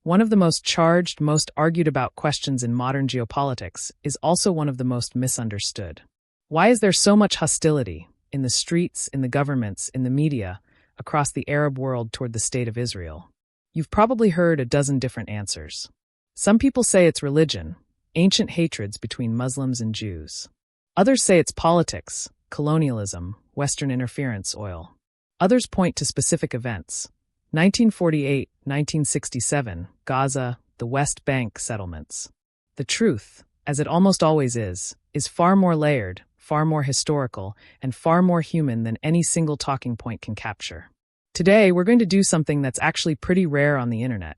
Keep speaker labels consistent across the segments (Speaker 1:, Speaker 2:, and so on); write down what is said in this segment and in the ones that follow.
Speaker 1: One of the most charged, most argued about questions in modern geopolitics is also one of the most misunderstood. Why is there so much hostility in the streets, in the governments, in the media, across the Arab world toward the State of Israel? You've probably heard a dozen different answers. Some people say it's religion, ancient hatreds between Muslims and Jews. Others say it's politics, colonialism, Western interference, oil. Others point to specific events. 1948, 1967, Gaza, the West Bank settlements. The truth, as it almost always is far more layered, far more historical, and far more human than any single talking point can capture. Today, we're going to do something that's actually pretty rare on the internet.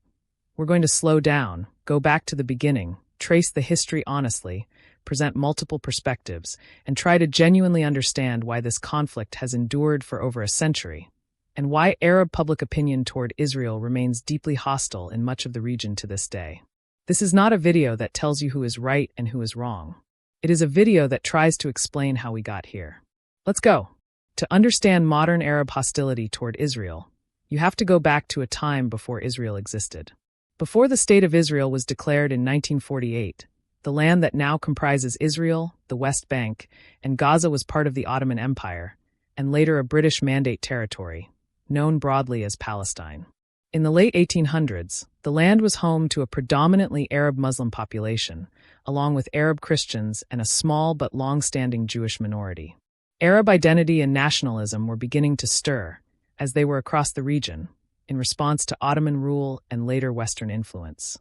Speaker 1: We're going to slow down, go back to the beginning, trace the history honestly, present multiple perspectives, and try to genuinely understand why this conflict has endured for over a century, and why Arab public opinion toward Israel remains deeply hostile in much of the region to this day. This is not a video that tells you who is right and who is wrong. It is a video that tries to explain how we got here. Let's go. To understand modern Arab hostility toward Israel, you have to go back to a time before Israel existed. Before the State of Israel was declared in 1948, the land that now comprises Israel, the West Bank, and Gaza was part of the Ottoman Empire, and later a British Mandate territory, known broadly as Palestine. In the late 1800s, the land was home to a predominantly Arab Muslim population, along with Arab Christians and a small but long-standing Jewish minority. Arab identity and nationalism were beginning to stir, as they were across the region, in response to Ottoman rule and later Western influence.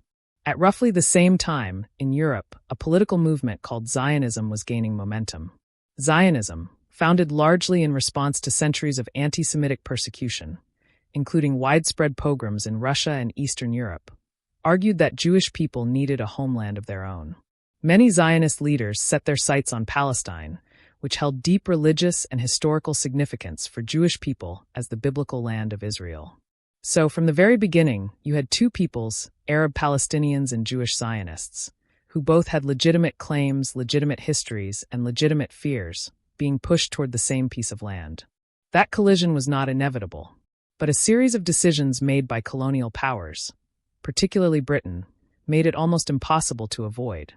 Speaker 1: At roughly the same time, in Europe, a political movement called Zionism was gaining momentum. Zionism, founded largely in response to centuries of anti-Semitic persecution, including widespread pogroms in Russia and Eastern Europe, argued that Jewish people needed a homeland of their own. Many Zionist leaders set their sights on Palestine, which held deep religious and historical significance for Jewish people as the biblical land of Israel. So, from the very beginning, you had two peoples, Arab Palestinians and Jewish Zionists, who both had legitimate claims, legitimate histories, and legitimate fears, being pushed toward the same piece of land. That collision was not inevitable, but a series of decisions made by colonial powers, particularly Britain, made it almost impossible to avoid.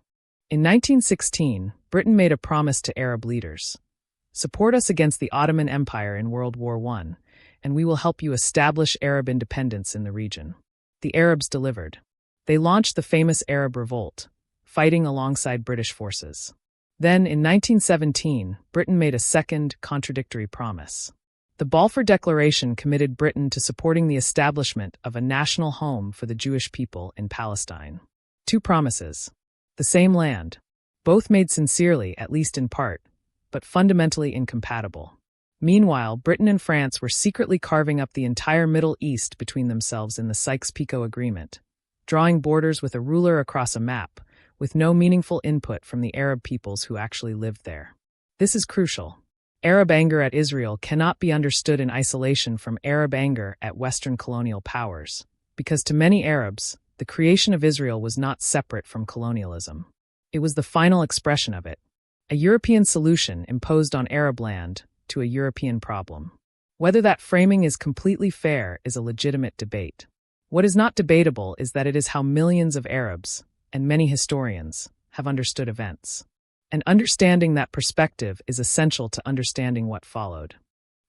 Speaker 1: In 1916, Britain made a promise to Arab leaders: support us against the Ottoman Empire in World War I, and we will help you establish Arab independence in the region. The Arabs delivered. They launched the famous Arab Revolt, fighting alongside British forces. Then, in 1917, Britain made a second, contradictory promise. The Balfour Declaration committed Britain to supporting the establishment of a national home for the Jewish people in Palestine. Two promises. The same land. Both made sincerely, at least in part, but fundamentally incompatible. Meanwhile, Britain and France were secretly carving up the entire Middle East between themselves in the Sykes-Picot Agreement, drawing borders with a ruler across a map, with no meaningful input from the Arab peoples who actually lived there. This is crucial. Arab anger at Israel cannot be understood in isolation from Arab anger at Western colonial powers, because to many Arabs, the creation of Israel was not separate from colonialism. It was the final expression of it, a European solution imposed on Arab land to a European problem. Whether that framing is completely fair is a legitimate debate. What is not debatable is that it is how millions of Arabs, and many historians, have understood events. And understanding that perspective is essential to understanding what followed.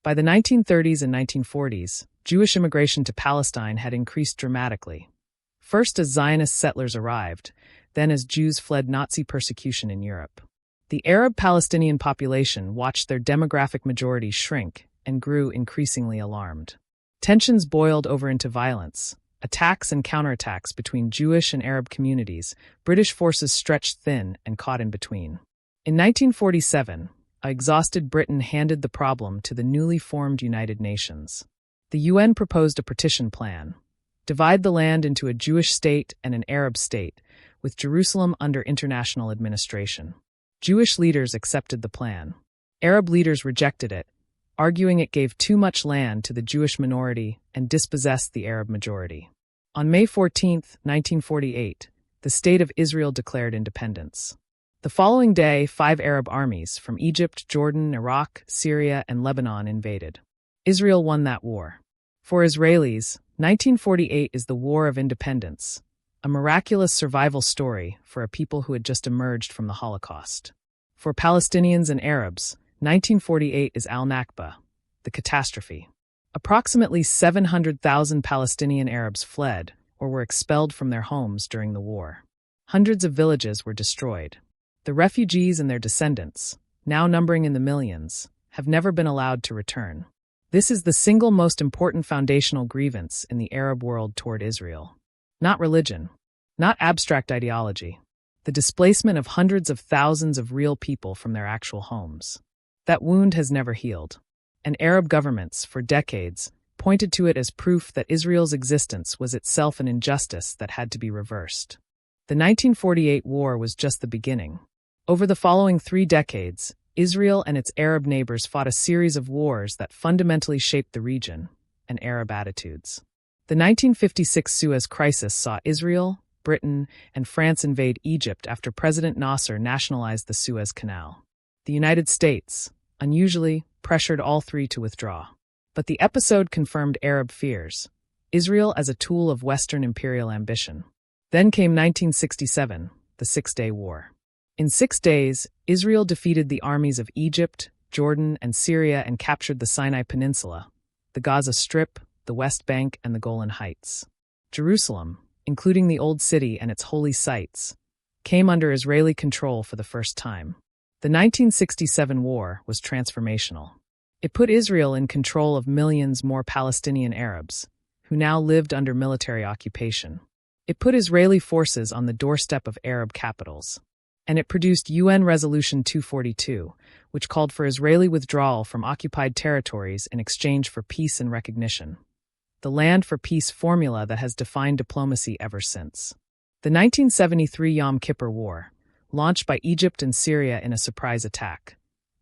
Speaker 1: By the 1930s and 1940s, Jewish immigration to Palestine had increased dramatically. First as Zionist settlers arrived, then as Jews fled Nazi persecution in Europe. The Arab Palestinian population watched their demographic majority shrink and grew increasingly alarmed. Tensions boiled over into violence. Attacks and counterattacks between Jewish and Arab communities, British forces stretched thin and caught in between. In 1947, an exhausted Britain handed the problem to the newly formed United Nations. The UN proposed a partition plan: divide the land into a Jewish state and an Arab state, with Jerusalem under international administration. Jewish leaders accepted the plan. Arab leaders rejected it, arguing it gave too much land to the Jewish minority and dispossessed the Arab majority. On May 14, 1948, the State of Israel declared independence. The following day, 5 Arab armies from Egypt, Jordan, Iraq, Syria, and Lebanon invaded. Israel won that war. For Israelis, 1948 is the War of Independence, a miraculous survival story for a people who had just emerged from the Holocaust. For Palestinians and Arabs, 1948 is al-Nakba, the catastrophe. Approximately 700,000 Palestinian Arabs fled or were expelled from their homes during the war. Hundreds of villages were destroyed. The refugees and their descendants, now numbering in the millions, have never been allowed to return. This is the single most important foundational grievance in the Arab world toward Israel. Not religion, not abstract ideology, the displacement of hundreds of thousands of real people from their actual homes. That wound has never healed, and Arab governments, for decades, pointed to it as proof that Israel's existence was itself an injustice that had to be reversed. The 1948 war was just the beginning. Over the following 3 decades, Israel and its Arab neighbors fought a series of wars that fundamentally shaped the region and Arab attitudes. The 1956 Suez Crisis saw Israel, Britain, and France invade Egypt after President Nasser nationalized the Suez Canal. The United States, unusually, pressured all 3 to withdraw. But the episode confirmed Arab fears, Israel as a tool of Western imperial ambition. Then came 1967, the Six-Day War. In 6 days, Israel defeated the armies of Egypt, Jordan, and Syria and captured the Sinai Peninsula, the Gaza Strip, the West Bank, and the Golan Heights. Jerusalem, including the Old City and its holy sites, came under Israeli control for the first time. The 1967 war was transformational. It put Israel in control of millions more Palestinian Arabs, who now lived under military occupation. It put Israeli forces on the doorstep of Arab capitals. And it produced UN Resolution 242, which called for Israeli withdrawal from occupied territories in exchange for peace and recognition. The land for peace formula that has defined diplomacy ever since. The 1973 Yom Kippur War, launched by Egypt and Syria in a surprise attack,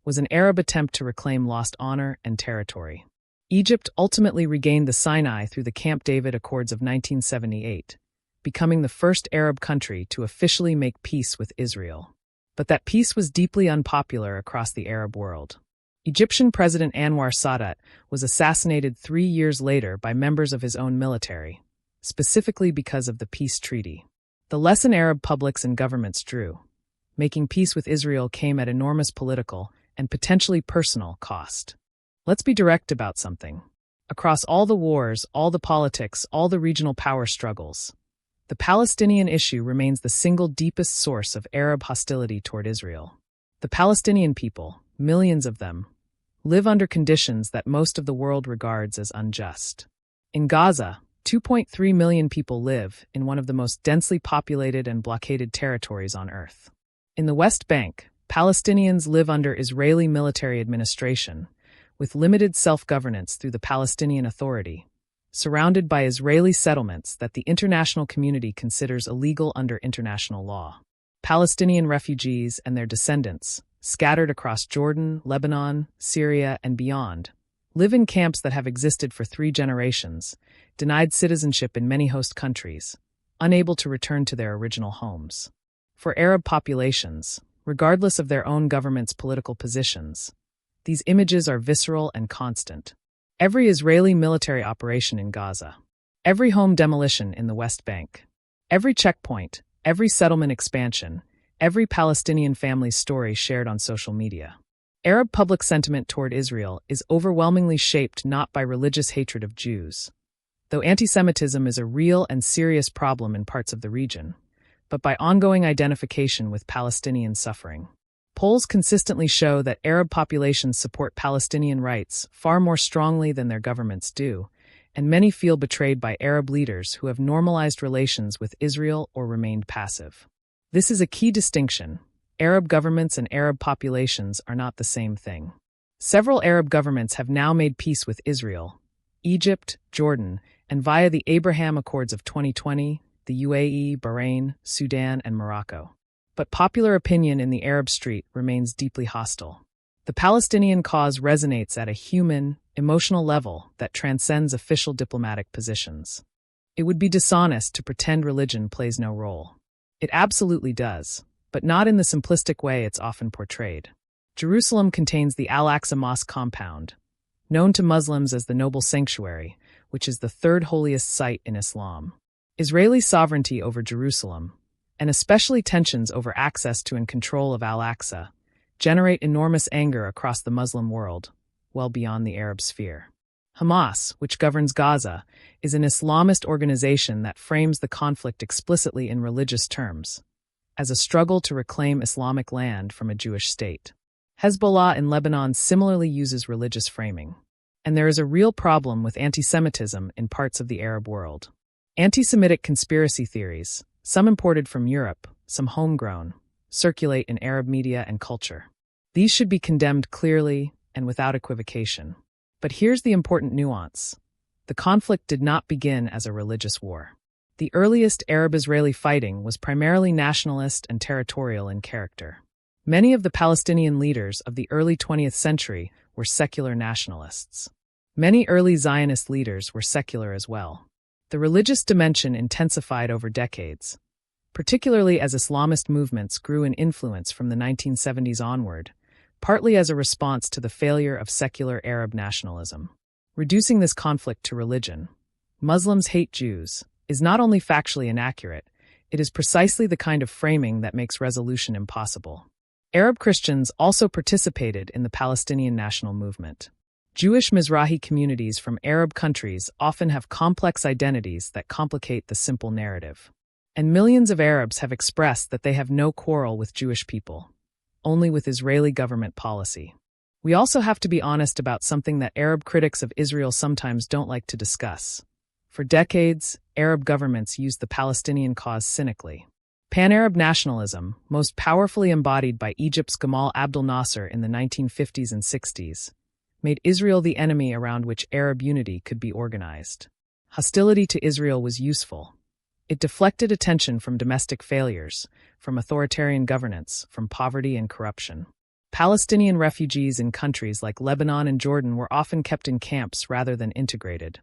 Speaker 1: was an Arab attempt to reclaim lost honor and territory. Egypt ultimately regained the Sinai through the Camp David Accords of 1978, becoming the first Arab country to officially make peace with Israel. But that peace was deeply unpopular across the Arab world. Egyptian President Anwar Sadat was assassinated 3 years later by members of his own military, specifically because of the peace treaty. The lesson Arab publics and governments drew: making peace with Israel came at enormous political and potentially personal cost. Let's be direct about something. Across all the wars, all the politics, all the regional power struggles, the Palestinian issue remains the single deepest source of Arab hostility toward Israel. The Palestinian people, millions of them, live under conditions that most of the world regards as unjust. In Gaza, 2.3 million people live in one of the most densely populated and blockaded territories on Earth. In the West Bank, Palestinians live under Israeli military administration, with limited self-governance through the Palestinian Authority, surrounded by Israeli settlements that the international community considers illegal under international law. Palestinian refugees and their descendants, scattered across Jordan, Lebanon, Syria, and beyond, live in camps that have existed for 3 generations, denied citizenship in many host countries, unable to return to their original homes. For Arab populations, regardless of their own government's political positions, these images are visceral and constant. Every Israeli military operation in Gaza, every home demolition in the West Bank, every checkpoint, every settlement expansion, every Palestinian family's story shared on social media. Arab public sentiment toward Israel is overwhelmingly shaped not by religious hatred of Jews, though anti-Semitism is a real and serious problem in parts of the region, but by ongoing identification with Palestinian suffering. Polls consistently show that Arab populations support Palestinian rights far more strongly than their governments do, and many feel betrayed by Arab leaders who have normalized relations with Israel or remained passive. This is a key distinction. Arab governments and Arab populations are not the same thing. Several Arab governments have now made peace with Israel, Egypt, Jordan, and via the Abraham Accords of 2020, the UAE, Bahrain, Sudan, and Morocco. But popular opinion in the Arab street remains deeply hostile. The Palestinian cause resonates at a human, emotional level that transcends official diplomatic positions. It would be dishonest to pretend religion plays no role. It absolutely does, but not in the simplistic way it's often portrayed. Jerusalem contains the Al-Aqsa Mosque compound, known to Muslims as the Noble Sanctuary, which is the 3rd holiest site in Islam. Israeli sovereignty over Jerusalem, and especially tensions over access to and control of Al-Aqsa, generate enormous anger across the Muslim world, well beyond the Arab sphere. Hamas, which governs Gaza, is an Islamist organization that frames the conflict explicitly in religious terms, as a struggle to reclaim Islamic land from a Jewish state. Hezbollah in Lebanon similarly uses religious framing. And there is a real problem with anti-Semitism in parts of the Arab world. Anti-Semitic conspiracy theories, some imported from Europe, some homegrown, circulate in Arab media and culture. These should be condemned clearly and without equivocation. But here's the important nuance. The conflict did not begin as a religious war. The earliest Arab-Israeli fighting was primarily nationalist and territorial in character. Many of the Palestinian leaders of the early 20th century were secular nationalists. Many early Zionist leaders were secular as well. The religious dimension intensified over decades, particularly as Islamist movements grew in influence from the 1970s onward, partly as a response to the failure of secular Arab nationalism. Reducing this conflict to religion, Muslims hate Jews, is not only factually inaccurate, it is precisely the kind of framing that makes resolution impossible. Arab Christians also participated in the Palestinian national movement. Jewish Mizrahi communities from Arab countries often have complex identities that complicate the simple narrative. And millions of Arabs have expressed that they have no quarrel with Jewish people, only with Israeli government policy. We also have to be honest about something that Arab critics of Israel sometimes don't like to discuss. For decades, Arab governments used the Palestinian cause cynically. Pan-Arab nationalism, most powerfully embodied by Egypt's Gamal Abdel Nasser in the 1950s and 60s, made Israel the enemy around which Arab unity could be organized. Hostility to Israel was useful. It deflected attention from domestic failures, from authoritarian governance, from poverty and corruption. Palestinian refugees in countries like Lebanon and Jordan were often kept in camps rather than integrated,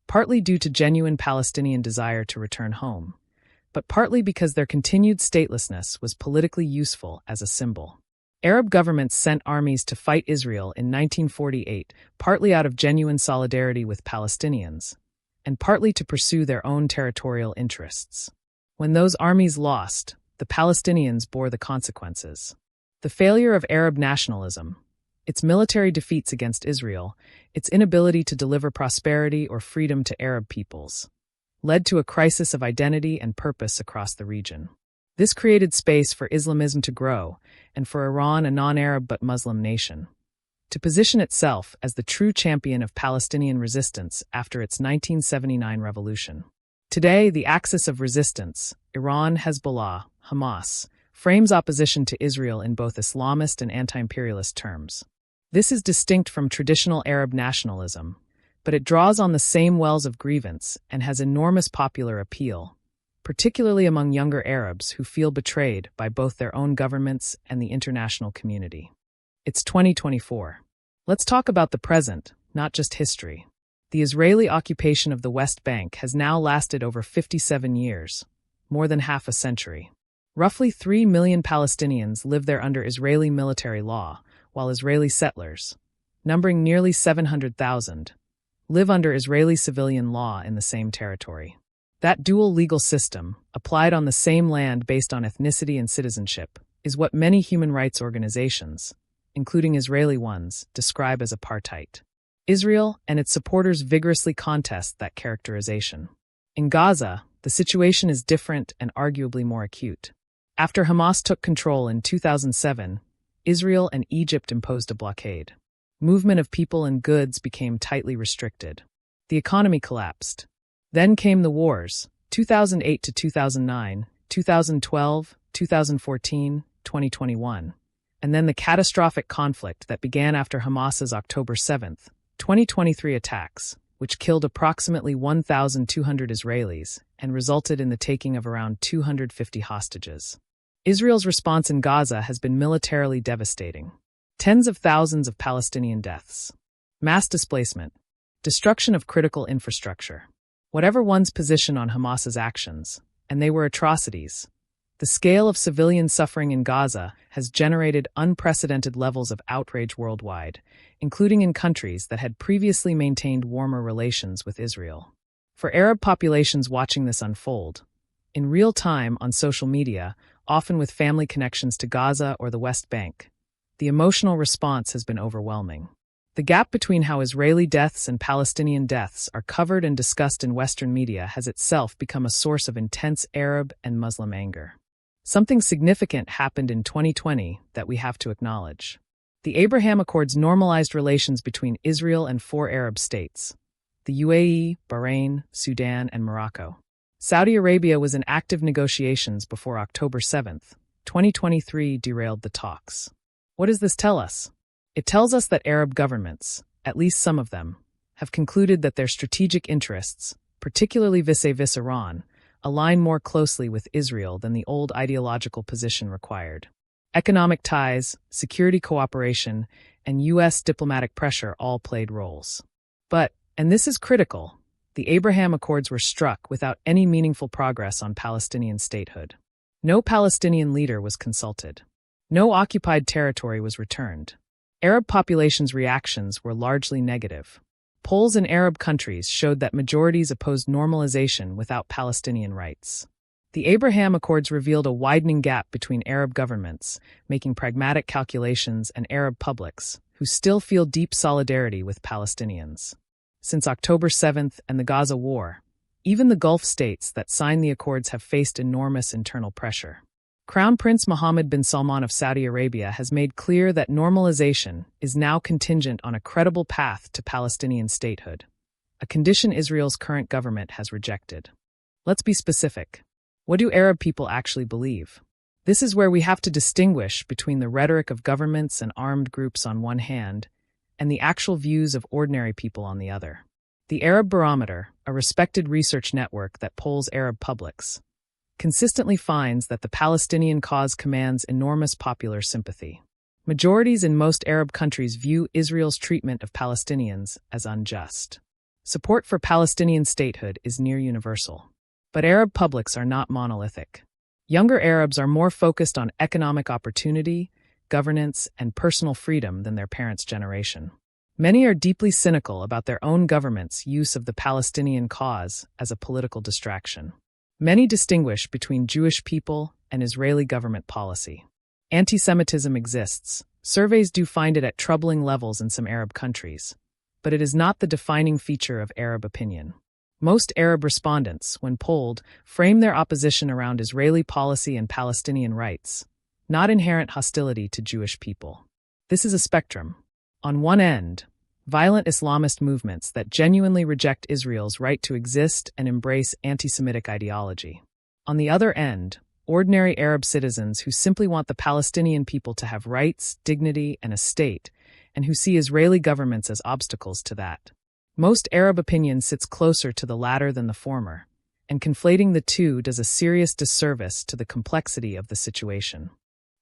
Speaker 1: partly due to genuine Palestinian desire to return home, but partly because their continued statelessness was politically useful as a symbol. Arab governments sent armies to fight Israel in 1948, partly out of genuine solidarity with Palestinians, and partly to pursue their own territorial interests. When those armies lost, the Palestinians bore the consequences. The failure of Arab nationalism, its military defeats against Israel, its inability to deliver prosperity or freedom to Arab peoples, led to a crisis of identity and purpose across the region. This created space for Islamism to grow, and for Iran, a non-Arab but Muslim nation, to position itself as the true champion of Palestinian resistance after its 1979 revolution. Today, the axis of resistance, Iran, Hezbollah, Hamas, frames opposition to Israel in both Islamist and anti-imperialist terms. This is distinct from traditional Arab nationalism, but it draws on the same wells of grievance and has enormous popular appeal, particularly among younger Arabs who feel betrayed by both their own governments and the international community. It's 2024. Let's talk about the present, not just history. The Israeli occupation of the West Bank has now lasted over 57 years, more than half a century. Roughly 3 million Palestinians live there under Israeli military law, while Israeli settlers, numbering nearly 700,000, live under Israeli civilian law in the same territory. That dual legal system, applied on the same land based on ethnicity and citizenship, is what many human rights organizations, including Israeli ones, describe as apartheid. Israel and its supporters vigorously contest that characterization. In Gaza, the situation is different and arguably more acute. After Hamas took control in 2007, Israel and Egypt imposed a blockade. Movement of people and goods became tightly restricted. The economy collapsed. Then came the wars, 2008 to 2009, 2012, 2014, 2021, and then the catastrophic conflict that began after Hamas's October 7, 2023 attacks, which killed approximately 1,200 Israelis and resulted in the taking of around 250 hostages. Israel's response in Gaza has been militarily devastating. Tens of thousands of Palestinian deaths, mass displacement, destruction of critical infrastructure. Whatever one's position on Hamas's actions, and they were atrocities, the scale of civilian suffering in Gaza has generated unprecedented levels of outrage worldwide, including in countries that had previously maintained warmer relations with Israel. For Arab populations watching this unfold, in real time on social media, often with family connections to Gaza or the West Bank, the emotional response has been overwhelming. The gap between how Israeli deaths and Palestinian deaths are covered and discussed in Western media has itself become a source of intense Arab and Muslim anger. Something significant happened in 2020 that we have to acknowledge. The Abraham Accords normalized relations between Israel and 4 Arab states: the UAE, Bahrain, Sudan, and Morocco. Saudi Arabia was in active negotiations before October 7, 2023 derailed the talks. What does this tell us? It tells us that Arab governments, at least some of them, have concluded that their strategic interests, particularly vis-a-vis Iran, align more closely with Israel than the old ideological position required. Economic ties, security cooperation, and U.S. diplomatic pressure all played roles. But, and this is critical, the Abraham Accords were struck without any meaningful progress on Palestinian statehood. No Palestinian leader was consulted. No occupied territory was returned. Arab populations' reactions were largely negative. Polls in Arab countries showed that majorities opposed normalization without Palestinian rights. The Abraham Accords revealed a widening gap between Arab governments, making pragmatic calculations, and Arab publics, who still feel deep solidarity with Palestinians. Since October 7th and the Gaza war, even the Gulf states that signed the accords have faced enormous internal pressure. Crown Prince Mohammed bin Salman of Saudi Arabia has made clear that normalization is now contingent on a credible path to Palestinian statehood, a condition Israel's current government has rejected. Let's be specific. What do Arab people actually believe? This is where we have to distinguish between the rhetoric of governments and armed groups on one hand, and the actual views of ordinary people on the other. The Arab Barometer, a respected research network that polls Arab publics, consistently finds that the Palestinian cause commands enormous popular sympathy. Majorities in most Arab countries view Israel's treatment of Palestinians as unjust. Support for Palestinian statehood is near universal. But Arab publics are not monolithic. Younger Arabs are more focused on economic opportunity, governance, and personal freedom than their parents' generation. Many are deeply cynical about their own government's use of the Palestinian cause as a political distraction. Many distinguish between Jewish people and Israeli government policy. Anti-Semitism exists. Surveys do find it at troubling levels in some Arab countries, but it is not the defining feature of Arab opinion. Most Arab respondents, when polled, frame their opposition around Israeli policy and Palestinian rights, not inherent hostility to Jewish people. This is a spectrum. On one end, violent Islamist movements that genuinely reject Israel's right to exist and embrace anti-Semitic ideology. On the other end, ordinary Arab citizens who simply want the Palestinian people to have rights, dignity, and a state, and who see Israeli governments as obstacles to that. Most Arab opinion sits closer to the latter than the former, and conflating the two does a serious disservice to the complexity of the situation.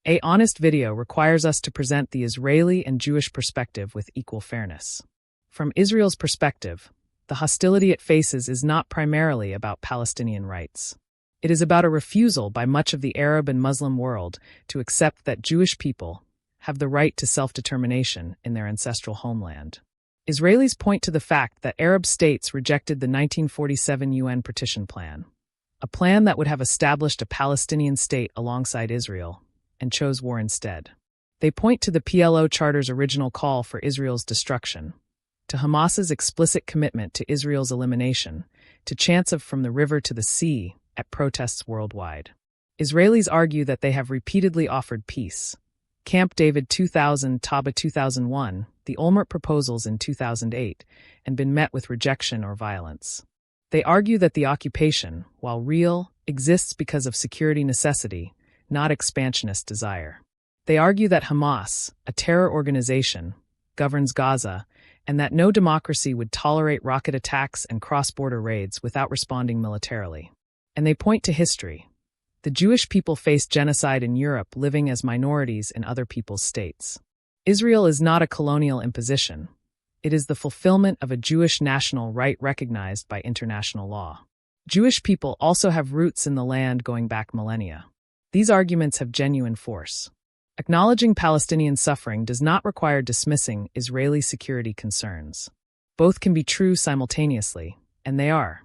Speaker 1: A honest video requires us to present the Israeli and Jewish perspective with equal fairness. From Israel's perspective, the hostility it faces is not primarily about Palestinian rights. It is about a refusal by much of the Arab and Muslim world to accept that Jewish people have the right to self-determination in their ancestral homeland. Israelis point to the fact that Arab states rejected the 1947 UN Partition Plan, a plan that would have established a Palestinian state alongside Israel, and chose war instead. They point to the PLO Charter's original call for Israel's destruction, to Hamas's explicit commitment to Israel's elimination, to chants of "from the river to the sea" at protests worldwide. Israelis argue that they have repeatedly offered peace. Camp David 2000, Taba 2001, the Olmert proposals in 2008, and been met with rejection or violence. They argue that the occupation, while real, exists because of security necessity, not expansionist desire. They argue that Hamas, a terror organization, governs Gaza, and that no democracy would tolerate rocket attacks and cross-border raids without responding militarily. And they point to history. The Jewish people faced genocide in Europe, living as minorities in other people's states. Israel is not a colonial imposition. It is the fulfillment of a Jewish national right recognized by international law. Jewish people also have roots in the land going back millennia. These arguments have genuine force. Acknowledging Palestinian suffering does not require dismissing Israeli security concerns. Both can be true simultaneously, and they are.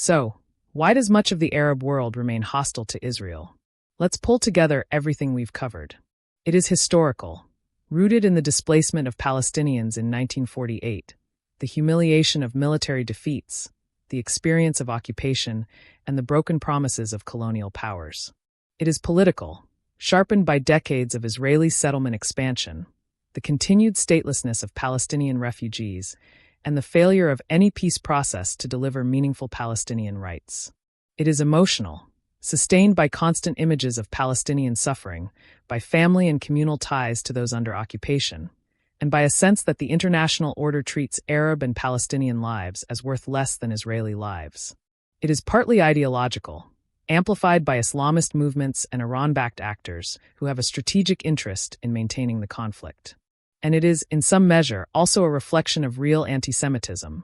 Speaker 1: So, why does much of the Arab world remain hostile to Israel? Let's pull together everything we've covered. It is historical, rooted in the displacement of Palestinians in 1948, the humiliation of military defeats, the experience of occupation, and the broken promises of colonial powers. It is political, sharpened by decades of Israeli settlement expansion, the continued statelessness of Palestinian refugees, and the failure of any peace process to deliver meaningful Palestinian rights. It is emotional, sustained by constant images of Palestinian suffering, by family and communal ties to those under occupation, and by a sense that the international order treats Arab and Palestinian lives as worth less than Israeli lives. It is partly ideological, amplified by Islamist movements and Iran-backed actors who have a strategic interest in maintaining the conflict. And it is, in some measure, also a reflection of real anti-Semitism,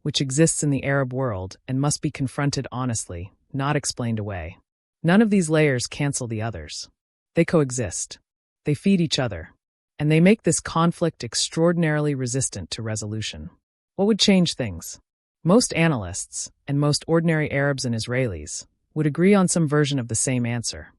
Speaker 1: which exists in the Arab world and must be confronted honestly, not explained away. None of these layers cancel the others. They coexist. They feed each other. And they make this conflict extraordinarily resistant to resolution. What would change things? Most analysts, and most ordinary Arabs and Israelis, would agree on some version of the same answer.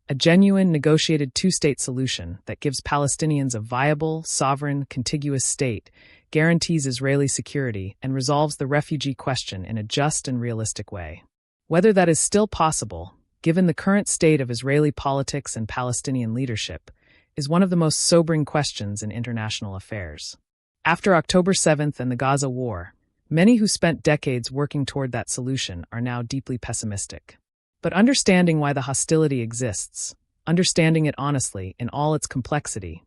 Speaker 1: A genuine, negotiated two-state solution that gives Palestinians a viable, sovereign, contiguous state, guarantees Israeli security, and resolves the refugee question in a just and realistic way. Whether that is still possible, given the current state of Israeli politics and Palestinian leadership, is one of the most sobering questions in international affairs. After October 7th and the Gaza war, many who spent decades working toward that solution are now deeply pessimistic. But understanding why the hostility exists, understanding it honestly in all its complexity,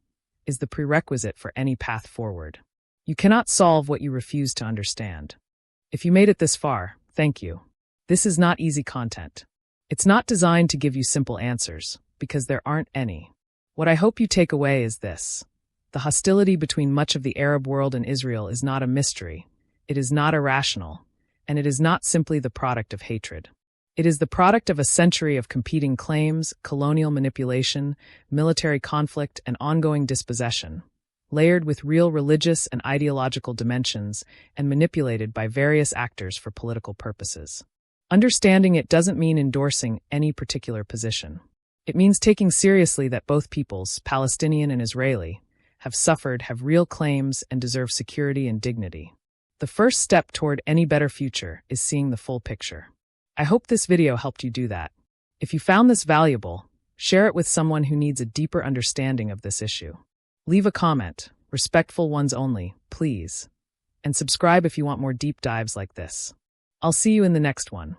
Speaker 1: is the prerequisite for any path forward. You cannot solve what you refuse to understand. If you made it this far, thank you. This is not easy content. It's not designed to give you simple answers, because there aren't any. What I hope you take away is this. The hostility between much of the Arab world and Israel is not a mystery, it is not irrational, and it is not simply the product of hatred. It is the product of a century of competing claims, colonial manipulation, military conflict, and ongoing dispossession, layered with real religious and ideological dimensions and manipulated by various actors for political purposes. Understanding it doesn't mean endorsing any particular position. It means taking seriously that both peoples, Palestinian and Israeli, have suffered, have real claims, and deserve security and dignity. The first step toward any better future is seeing the full picture. I hope this video helped you do that. If you found this valuable, share it with someone who needs a deeper understanding of this issue. Leave a comment, respectful ones only, please. And subscribe if you want more deep dives like this. I'll see you in the next one.